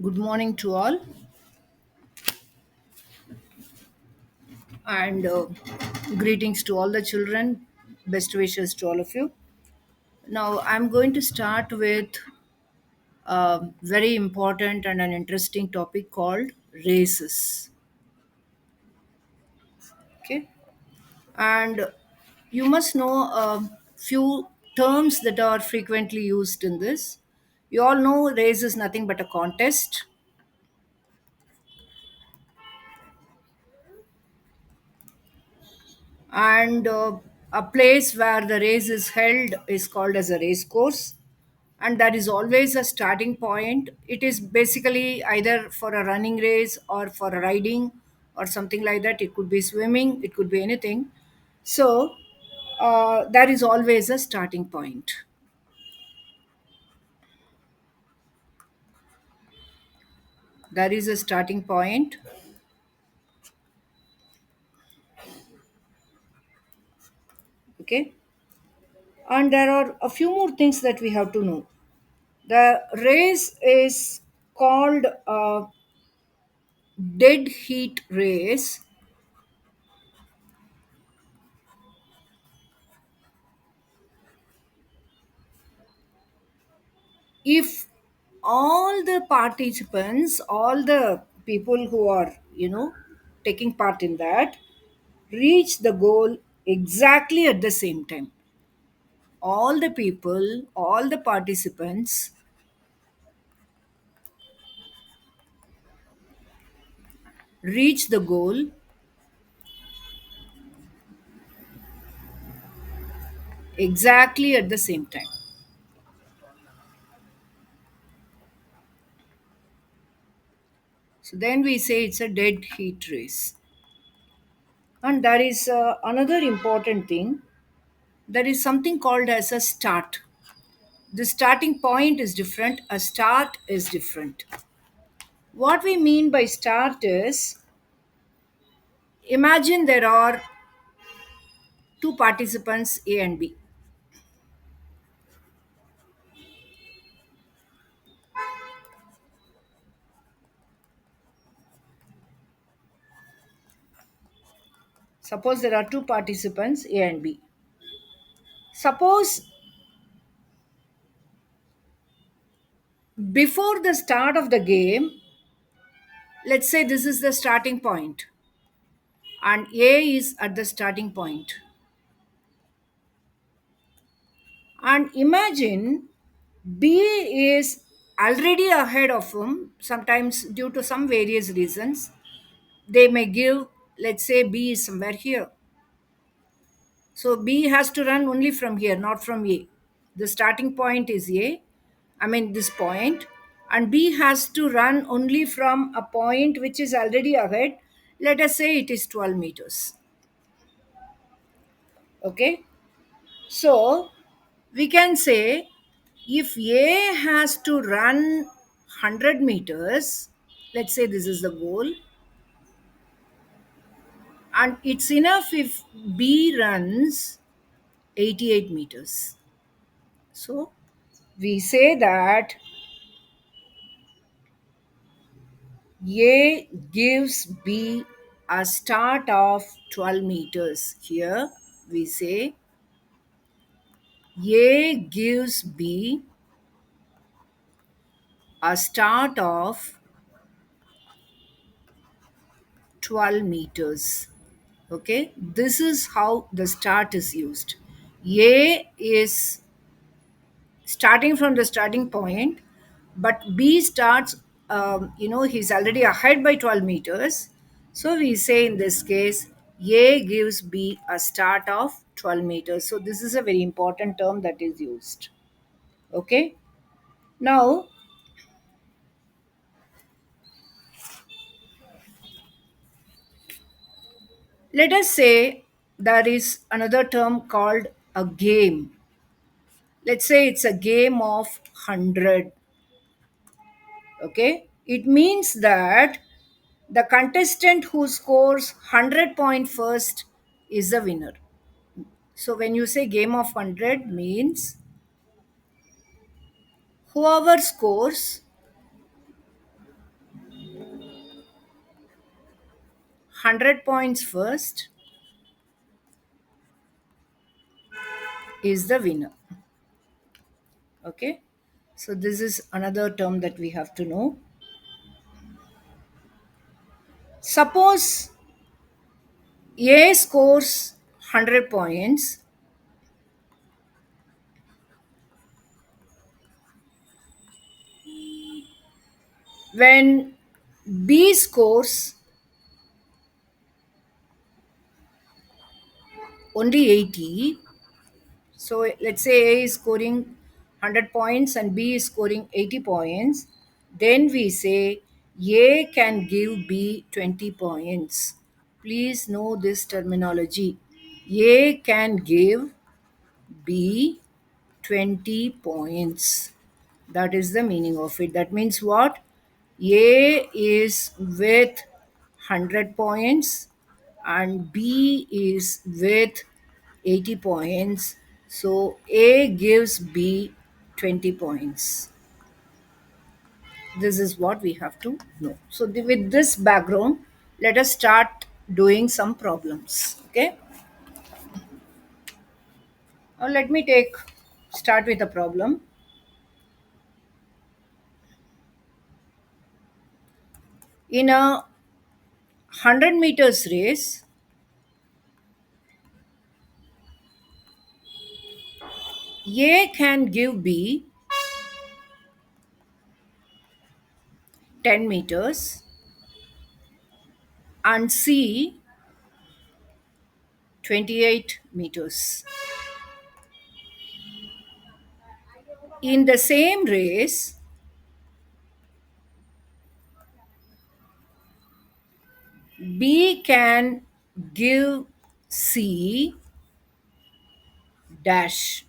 Good morning to all, and greetings to all the children. Best wishes to all of you. Now, I'm going to start with a very important and an interesting topic called races. Okay, and you must know a few terms that are frequently used in this. You all know race is nothing but a contest, and a place where the race is held is called as a race course, and that is always a starting point. It is basically either for a running race or for a riding or something like that. It could be swimming, it could be anything. So that is always a starting point. That is a starting point. Okay, and there are a few more things that we have to know. The race is called a dead heat race if all the participants, all the people who are, taking part in that, reach the goal exactly at the same time. All the people, all the participants reach the goal exactly at the same time. So then we say it's a dead heat race. And there is another important thing. There is something called as a start. The starting point is different, a start is different. What we mean by start is, imagine there are two participants A and B. Suppose there are two participants A and B. Suppose before the start of the game, let's say this is the starting point and A is at the starting point. And imagine B is already ahead of him, sometimes due to some various reasons. They may give, let's say B is somewhere here. So B has to run only from here, not from A. The starting point is A, I mean this point, and B has to run only from a point which is already ahead. Let us say it is 12 meters. Okay, so we can say if A has to run 100 meters, let's say this is the goal, and it's enough if B runs 88 meters. So we say that A gives B a start of 12 meters. Here we say A gives B a start of 12 meters. Okay, this is how the start is used. A is starting from the starting point, but B starts, he's already ahead by 12 meters. So we say in this case, A gives B a start of 12 meters. So this is a very important term that is used. Okay. Now, let us say there is another term called a game. Let's say it's a game of 100. Okay, it means that the contestant who scores 100 point first is the winner. So when you say game of 100 means whoever scores 100 points first is the winner. Okay, so this is another term that we have to know. Suppose A scores 100 points, when B scores only 80. So let's say A is scoring 100 points and B is scoring 80 points. Then we say A can give B 20 points. Please know this terminology. A can give B 20 points. That is the meaning of it. That means what? A is with 100 points and B is with 80 points. So A gives B 20 points. This is what we have to know. So, with this background, let us start doing some problems. Okay. Now, let me start with a problem. In a 100 meters race, A can give B 10 meters and C 28 meters. In the same race, B can give C dash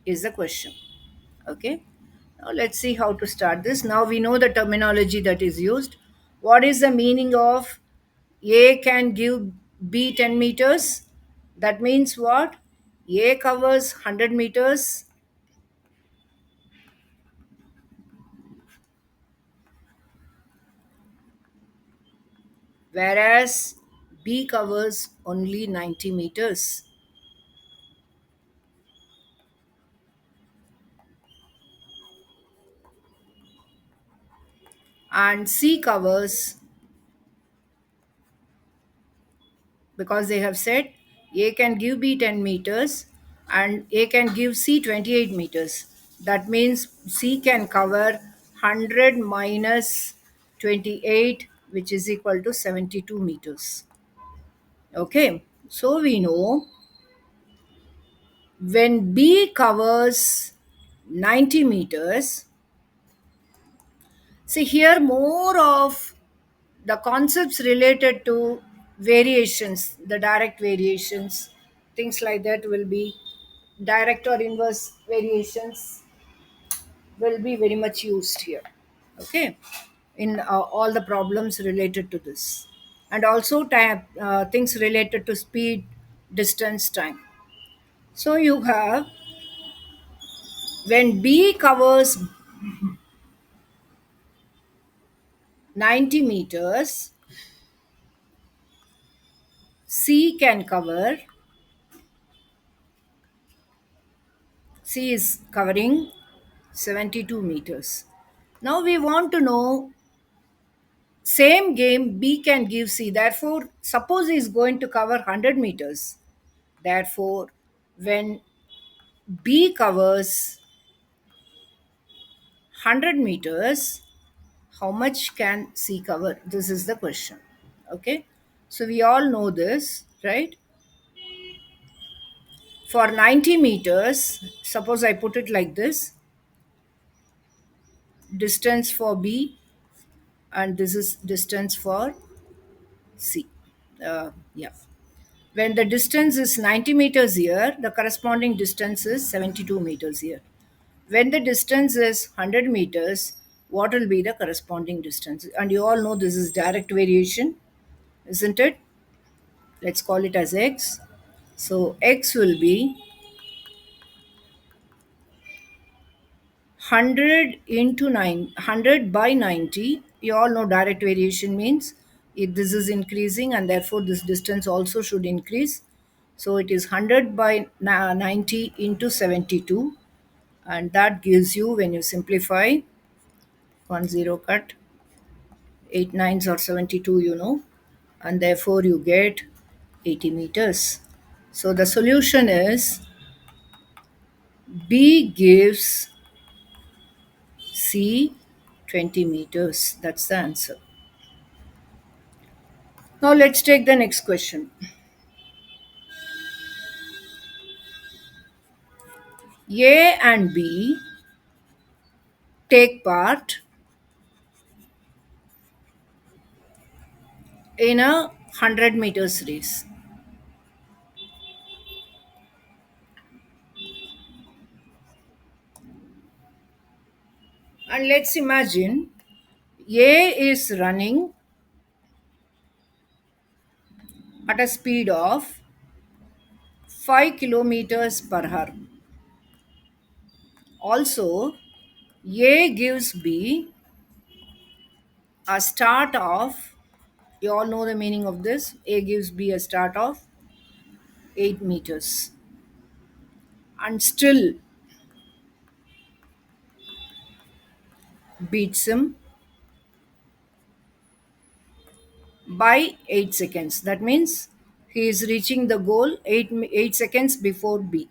is the question. Okay. Now let's see how to start this. Now we know the terminology that is used. What is the meaning of A can give B 10 meters? That means what? A covers 100 meters, whereas B covers only 90 meters. And C covers, because they have said A can give B 10 meters and A can give C 28 meters. That means C can cover 100 minus 28, which is equal to 72 meters. Okay, so we know when B covers 90 meters, see here more of the concepts related to variations, the direct variations, things like that will be direct or inverse variations will be very much used here. Okay, in all the problems related to this, and also time, things related to speed, distance, time. So you have when B covers 90 meters, C can cover, C is covering 72 meters. Now we want to know same game B can give C. Therefore, suppose he is going to cover 100 meters. Therefore, when B covers 100 meters, how much can C cover? This is the question. Okay. So we all know this, right? For 90 meters, suppose I put it like this, distance for B and this is distance for C. Yeah. When the distance is 90 meters here, the corresponding distance is 72 meters here. When the distance is 100 meters, what will be the corresponding distance? And you all know this is direct variation, isn't it? Let's call it as x. So x will be 100 into 9, 100 by 90. You all know direct variation means This is increasing, and therefore this distance also should increase. So it is 100 by 90 into 72, and that gives you, when you simplify, 10 cut 8 nines or 72, and therefore you get 80 meters. So the solution is B gives C 20 meters. That's the answer. Now let's take the next question. A and B take part in a 100 meters race. And let's imagine A is running at a speed of 5 kilometers per hour. Also, A gives B a start of, you all know the meaning of this, A gives B a start of 8 meters, and still beats him by 8 seconds. That means he is reaching the goal 8 seconds before B.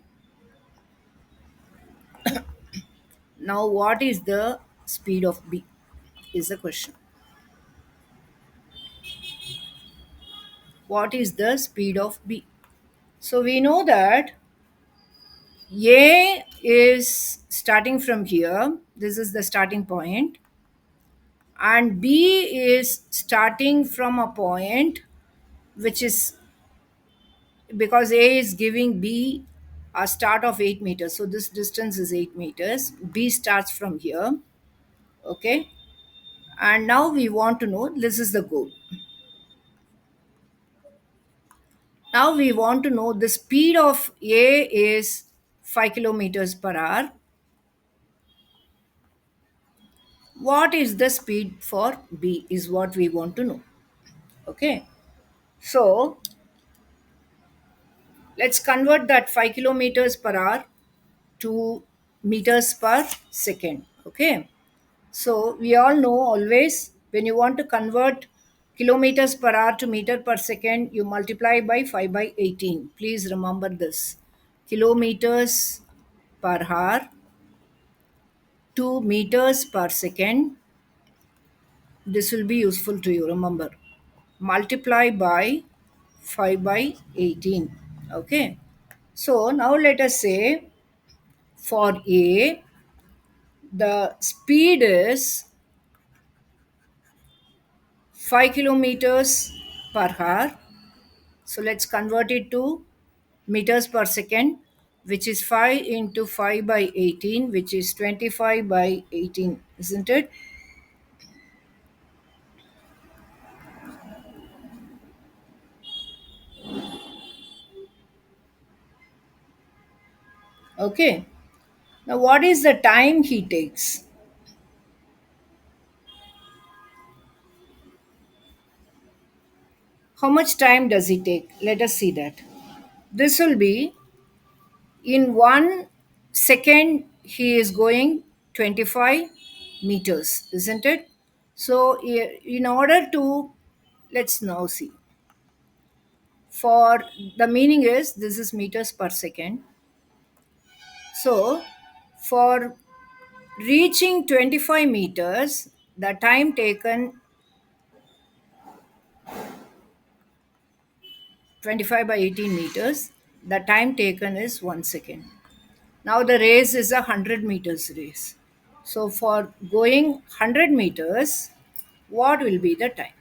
Now, what is the speed of B? Is the question. What is the speed of B? So we know that A is starting from here. This is the starting point, and B is starting from a point which is, because A is giving B a start of 8 meters. So this distance is 8 meters. B starts from here. Okay. And now we want to know, this is the goal. Now we want to know the speed of A is 5 kilometers per hour. What is the speed for B is what we want to know. Okay. So let's convert that 5 kilometers per hour to meters per second. Okay. So we all know, always when you want to convert kilometers per hour to meter per second, you multiply by 5 by 18. Please remember this. Kilometers per hour to meters per second. This will be useful to you, remember. Multiply by 5 by 18. Okay. So now let us say for A, the speed is 5 kilometers per hour. So let's convert it to meters per second, which is 5 into 5 by 18, which is 25 by 18, isn't it? Okay. Now, what is the time he takes? How much time does he take? Let us see that. This will be in 1 second, he is going 25 meters, isn't it? So, in order to, let's now see. For the meaning is, this is meters per second. So, for reaching 25 meters, the time taken, 25 by 18 meters, the time taken is 1 second. Now the race is a 100 meters race. So for going 100 meters, what will be the time?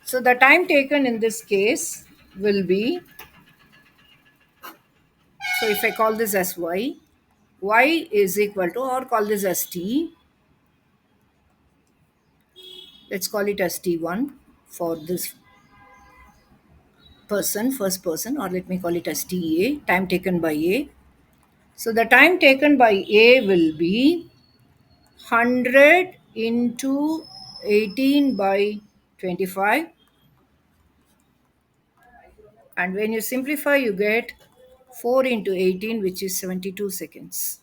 So the time taken in this case will be, so if I call this as y is equal to, or call this as t, let's call it as t1 for this person, first person, or let me call it as ta, time taken by A. So the time taken by A will be 100 into 18 by 25, and when you simplify you get 4 into 18, which is 72 seconds.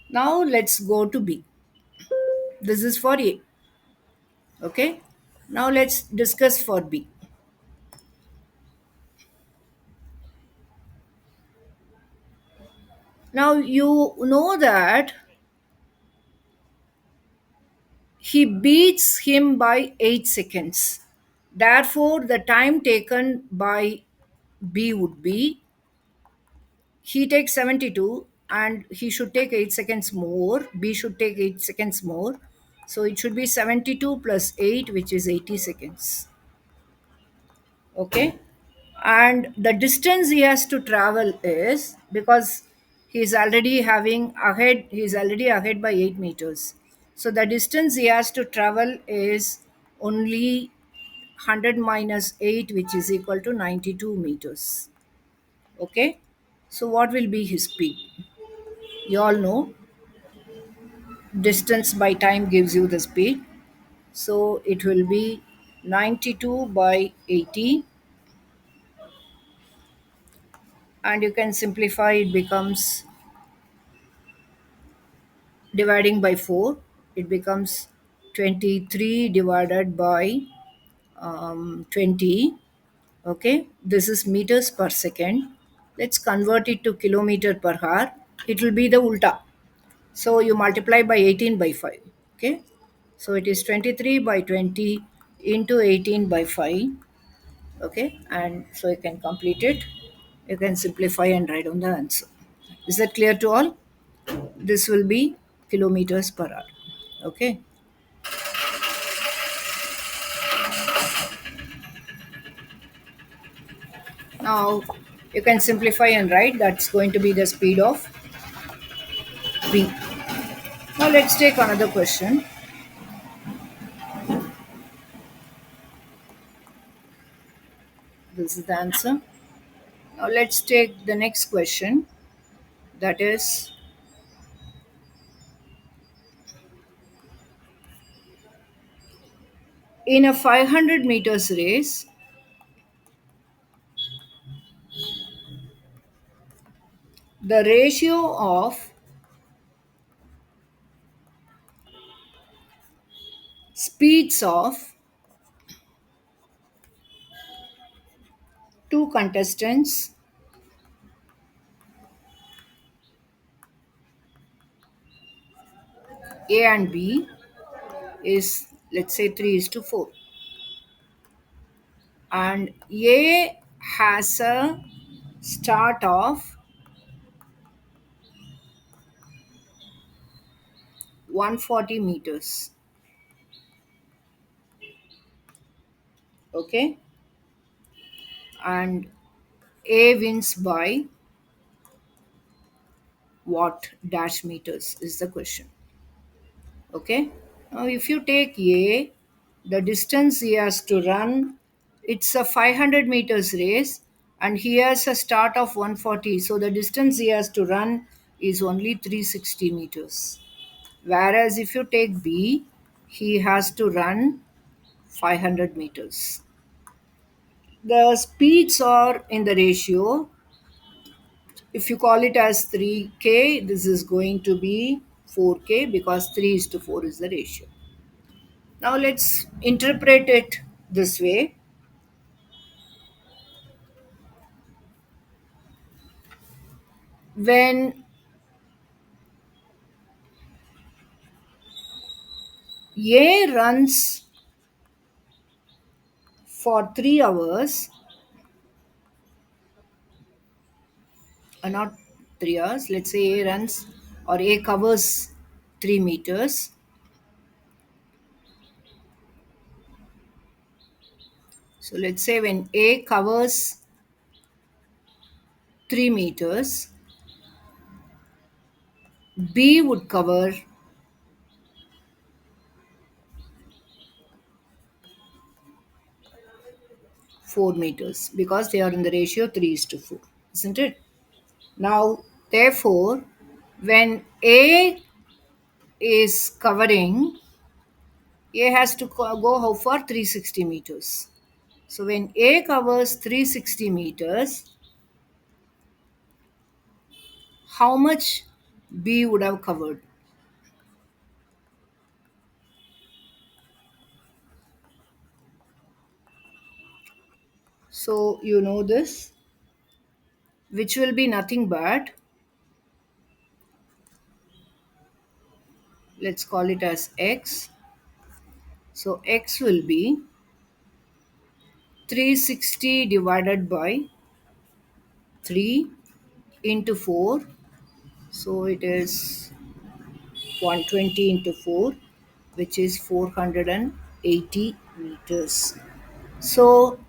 Now let's go to B. This is for A. Okay. Now let's discuss for B. Now you know that he beats him by 8 seconds. Therefore, the time taken by B would be, he takes 72 and he should take 8 seconds more. B should take 8 seconds more. So it should be 72 plus 8, which is 80 seconds. Okay. And the distance he has to travel is, because he's already ahead by 8 meters. So the distance he has to travel is only 100 minus 8, which is equal to 92 meters. Okay. So what will be his speed? You all know distance by time gives you the speed. So it will be 92 by 80, and you can simplify, it becomes, dividing by 4, it becomes 23 divided by 20. Okay, this is meters per second. Let's convert it to kilometer per hour. It will be the ulta. So you multiply by 18 by 5. Okay, so it is 23 by 20 into 18 by 5. Okay, and so you can complete it. You can simplify and write down the answer. Is that clear to all? This will be kilometers per hour. Okay. Now you can simplify and write, that's going to be the speed of V. Now let's take another question. This is the answer. Now let's take the next question, that is, in a 500 meters race, the ratio of speeds of two contestants A and B is, let's say, 3 is to 4. And A has a start of 140 meters. Okay. And A wins by what dash meters is the question. Okay. Now, if you take A, the distance he has to run, it's a 500 meters race, and he has a start of 140. So the distance he has to run is only 360 meters. Whereas if you take B, he has to run 500 meters. The speeds are in the ratio. If you call it as 3K, this is going to be 4K, because 3 is to 4 is the ratio. Now let's interpret it this way. When A runs for 3 hours, not 3 hours, let's say A runs, or A covers 3 meters. So let's say when A covers 3 meters, B would cover 4 meters, because they are in the ratio 3 is to 4, isn't it? Now, therefore, when A is covering A has to go how far? 360 meters. So when A covers 360 meters, how much B would have covered? So you know this, which will be nothing but, let's call it as X. So X will be 360 divided by 3 into 4. So it is 120 into 4, which is 480 meters. So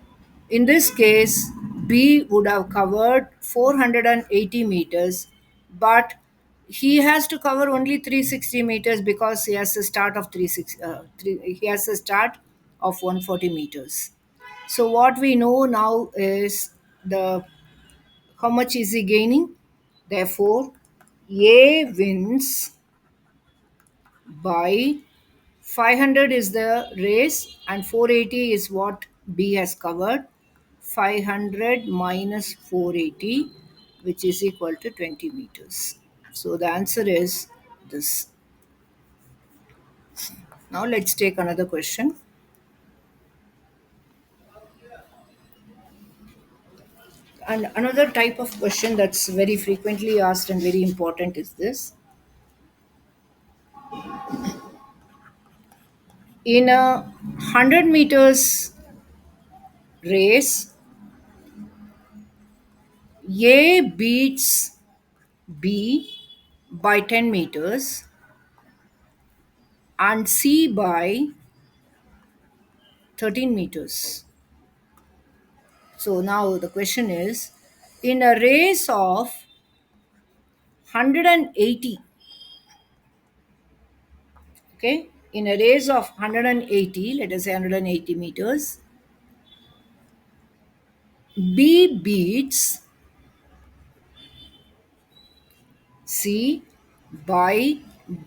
in this case, B would have covered 480 meters, but he has to cover only 360 meters because he has a start of he has a start of 140 meters. So what we know now is the how much is he gaining? Therefore, A wins by 500 is the race and 480 is what B has covered. 500 minus 480, which is equal to 20 meters. So the answer is this. Now let's take another question. And another type of question that's very frequently asked and very important is this. In a 100 meters race, A beats B by 10 meters and C by 13 meters. So now the question is, in a race of 180, okay, in a race of 180, let us say 180 meters, B beats C by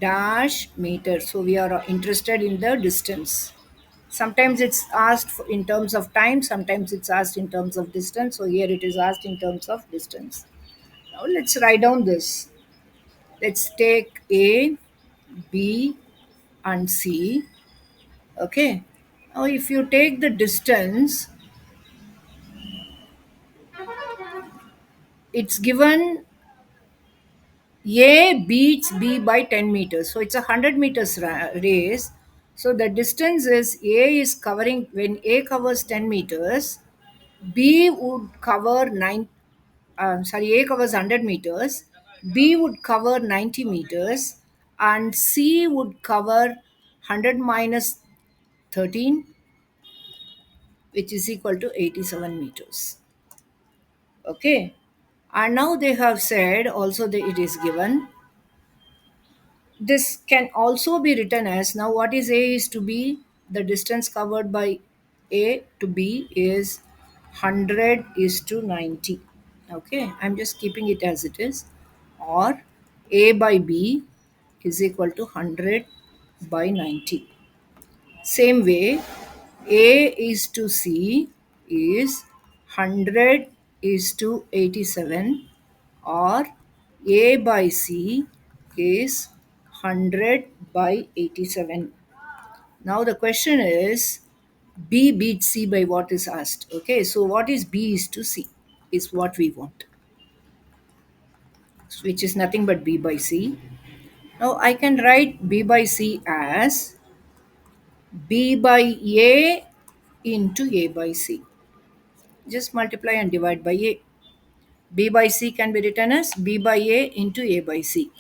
dash meter. So we are interested in the distance. Sometimes it's asked in terms of time, sometimes it's asked in terms of distance. So here it is asked in terms of distance. Now let's write down this. Let's take A, B, and C. Okay. Now if you take the distance, it's given A beats B by 10 meters. So it's a 100 meters race. So the distance is A is covering, when A covers 10 meters, B would cover 9, A covers 100 meters, B would cover 90 meters, and C would cover 100 minus 13, which is equal to 87 meters. Okay. And now they have said also that it is given. This can also be written as, now what is A is to B? The distance covered by A to B is 100 is to 90. Okay, I'm just keeping it as it is. Or A by B is equal to 100 by 90. Same way, A is to C is 100 is to 87, or A by C is 100 by 87. Now the question is, B beats C by what is asked. Okay, so what is B is to C is what we want, which is nothing but B by C. Now I can write B by C as B by A into A by C. Just multiply and divide by A. B by C can be written as B by A into A by C.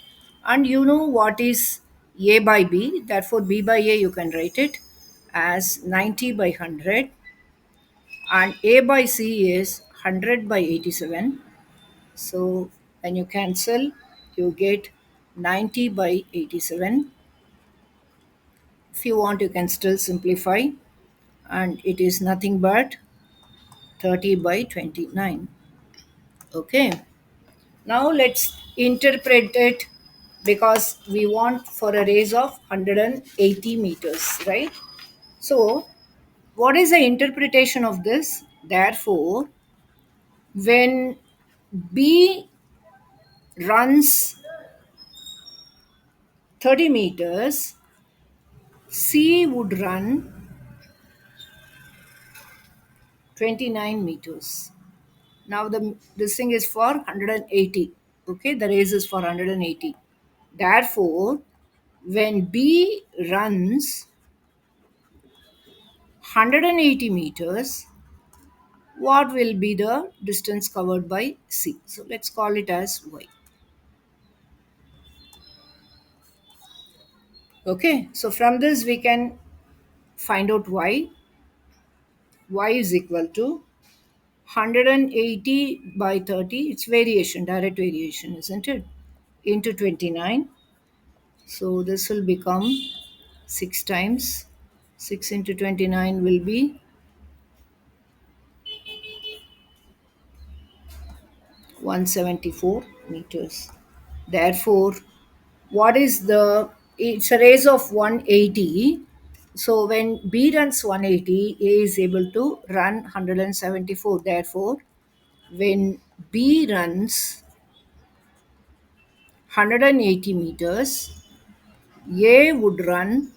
And you know what is A by B, therefore B by A you can write it as 90 by 100, and A by C is 100 by 87. So when you cancel, you get 90 by 87. If you want, you can still simplify, and it is nothing but 30 by 29. Okay. Now let's interpret it because we want for a race of 180 meters, right? So, what is the interpretation of this? Therefore, when B runs 30 meters, C would run 29 meters. Now the this thing is for 180. Okay, the race is for 180. Therefore, when B runs 180 meters, what will be the distance covered by C? So let's call it as Y. Okay, so from this we can find out Y. Y is equal to 180 by 30. It's variation, direct variation, isn't it? Into 29. So this will become 6 times. 6 into 29 will be 174 meters. Therefore, what is the, it's a race of 180. So when B runs 180, A is able to run 174. Therefore, when B runs 180 meters, A would run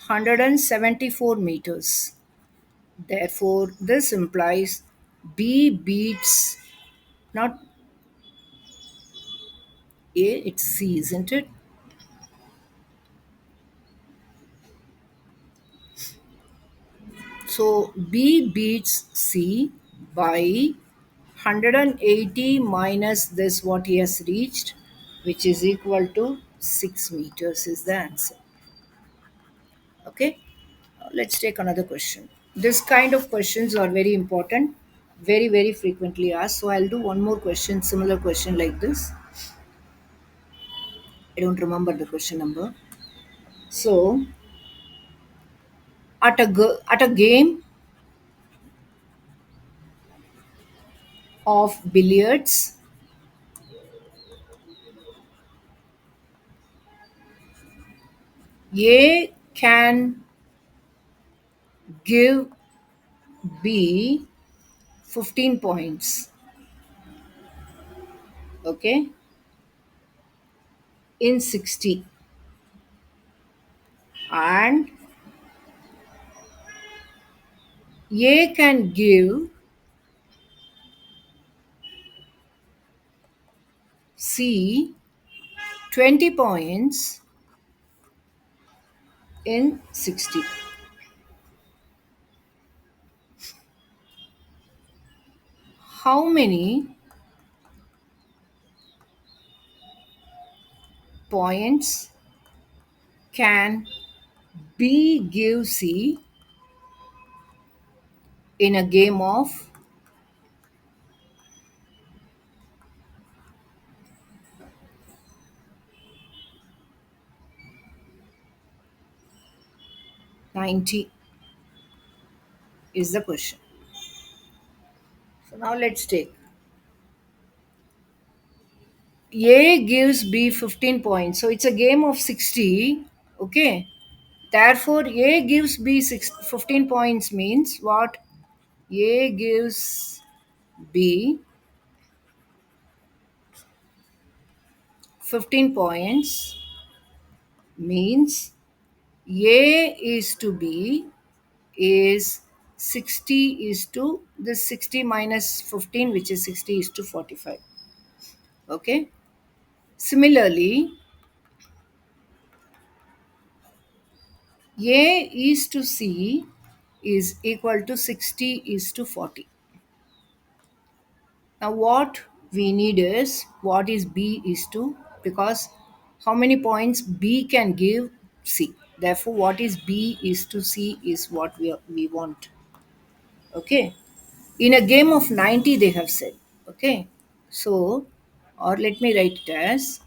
174 meters. Therefore, this implies B beats not A, it's C, isn't it? So B beats C by 180 minus this what he has reached, which is equal to 6 meters, is the answer. Okay, let's take another question. This kind of questions are very important, very, very frequently asked. So I'll do one more question, similar question like this. I don't remember the question number. So at a game of billiards, A can give B 15 points, okay, in 60. And A can give C 20 points in 60. How many points can B give C in a game of 90 is the question. So now let's take A gives B 15 points. So it's a game of 60. Okay. Therefore, A gives B 15 points means what? A gives B 15 points means A is to B is 60 is to this 60 minus 15, which is 60 is to 45. Okay. Similarly, A is to C is equal to 60 is to 40. Now, what we need is what is B is to, because how many points B can give C. Therefore, what is B is to C is what we want. Okay. In a game of 90, they have said. Okay. So, or let me write it as.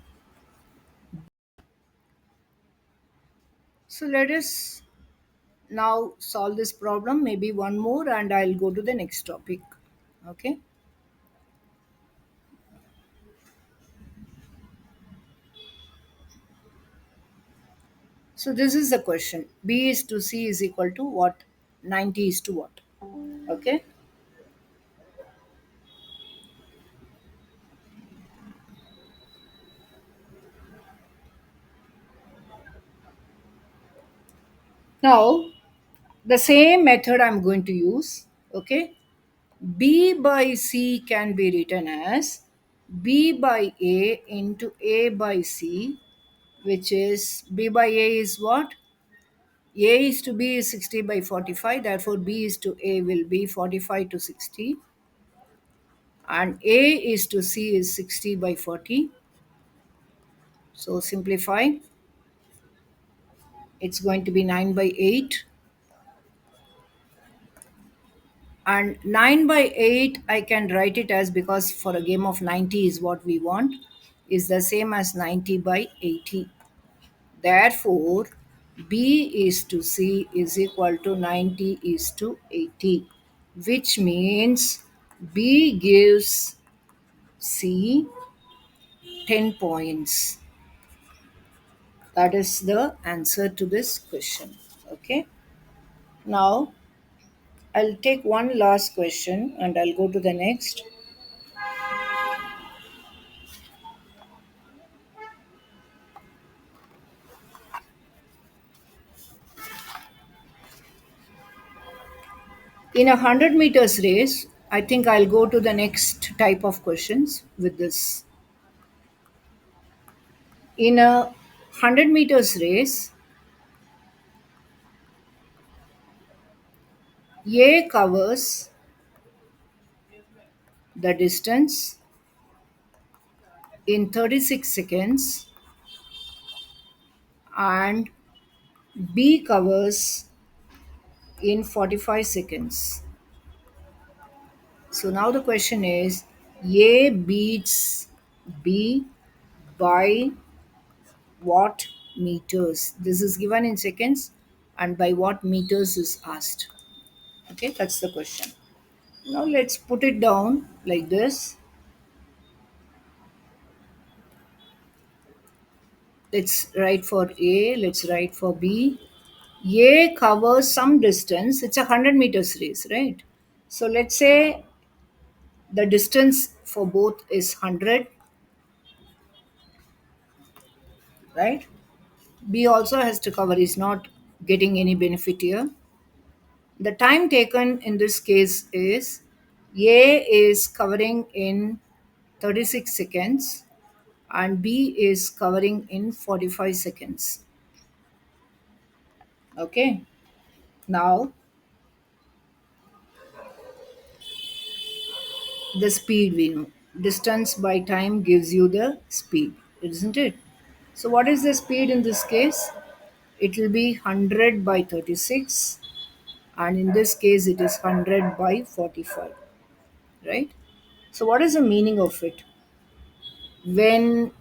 So, let us now solve this problem. Maybe one more, and I'll go to the next topic. Okay. So this is the question. B is to C is equal to what? 90 is to what? Okay. Now, the same method I'm going to use. Okay. B by C can be written as B by A into A by C, which is B by A is what? A is to B is 60 by 45, therefore B is to A will be 45 to 60, and A is to C is 60 by 40. So simplify, it's going to be 9 by 8, and 9 by 8 I can write it as, because for a game of 90 is what we want, is the same as 90 by 80. Therefore, B is to C is equal to 90 is to 80, which means B gives C 10 points. That is the answer to this question. Okay. Now, I'll take one last question and I'll go to the next. In a 100 meters race, I think I'll go to the next type of questions with this. In a 100 meters race, A covers the distance in 36 seconds and B covers in 45 seconds. So now the question is, A beats B by what meters? This is given in seconds, and by what meters is asked. Okay, that's the question. Now let's put it down like this. Let's write for A, let's write for B. A covers some distance, it's a 100 meters race, right? So let's say the distance for both is 100, right? B also has to cover, is not getting any benefit here. The time taken in this case is A is covering in 36 seconds and B is covering in 45 seconds. Okay. Now, the speed we know. Distance by time gives you the speed, isn't it? So, what is the speed in this case? It will be 100 by 36, and in this case, it is 100 by 45, right? So, what is the meaning of it? When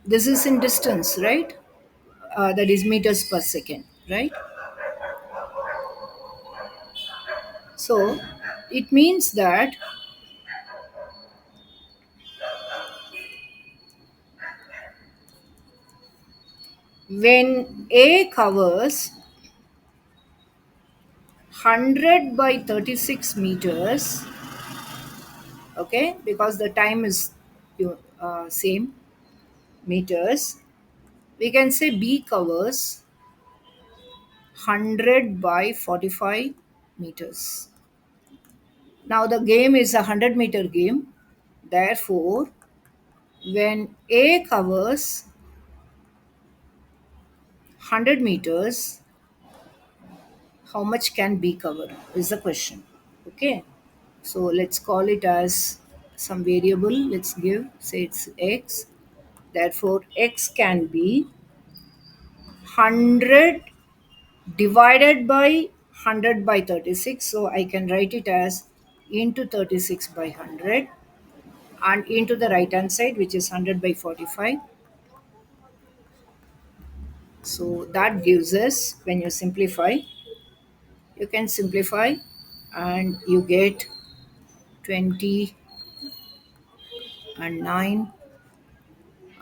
this is in distance, right? That is meters per second, right? So, it means that when A covers 100 by 36 meters, okay, because the time is same meters, we can say B covers 100 by 45 meters. Now the game is a 100-meter game, therefore when A covers 100 meters, how much can B cover is the question. Okay, so let's call it as some variable. Let's give, say it's x. Therefore, x can be 100 divided by 100 by 36. So I can write it as into 36 by 100 and into the right hand side, which is 100 by 45. So that gives us, when you simplify, you can simplify and you get 20 and 9,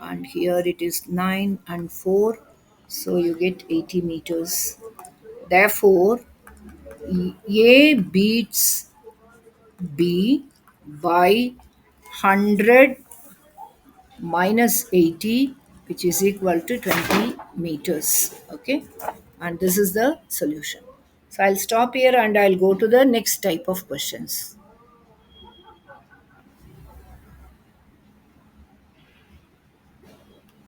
and here it is 9 and 4. So you get 80 meters. Therefore, A beats B by 100 minus 80, which is equal to 20 meters. Okay, and this is the solution. So I'll stop here and I'll go to the next type of questions.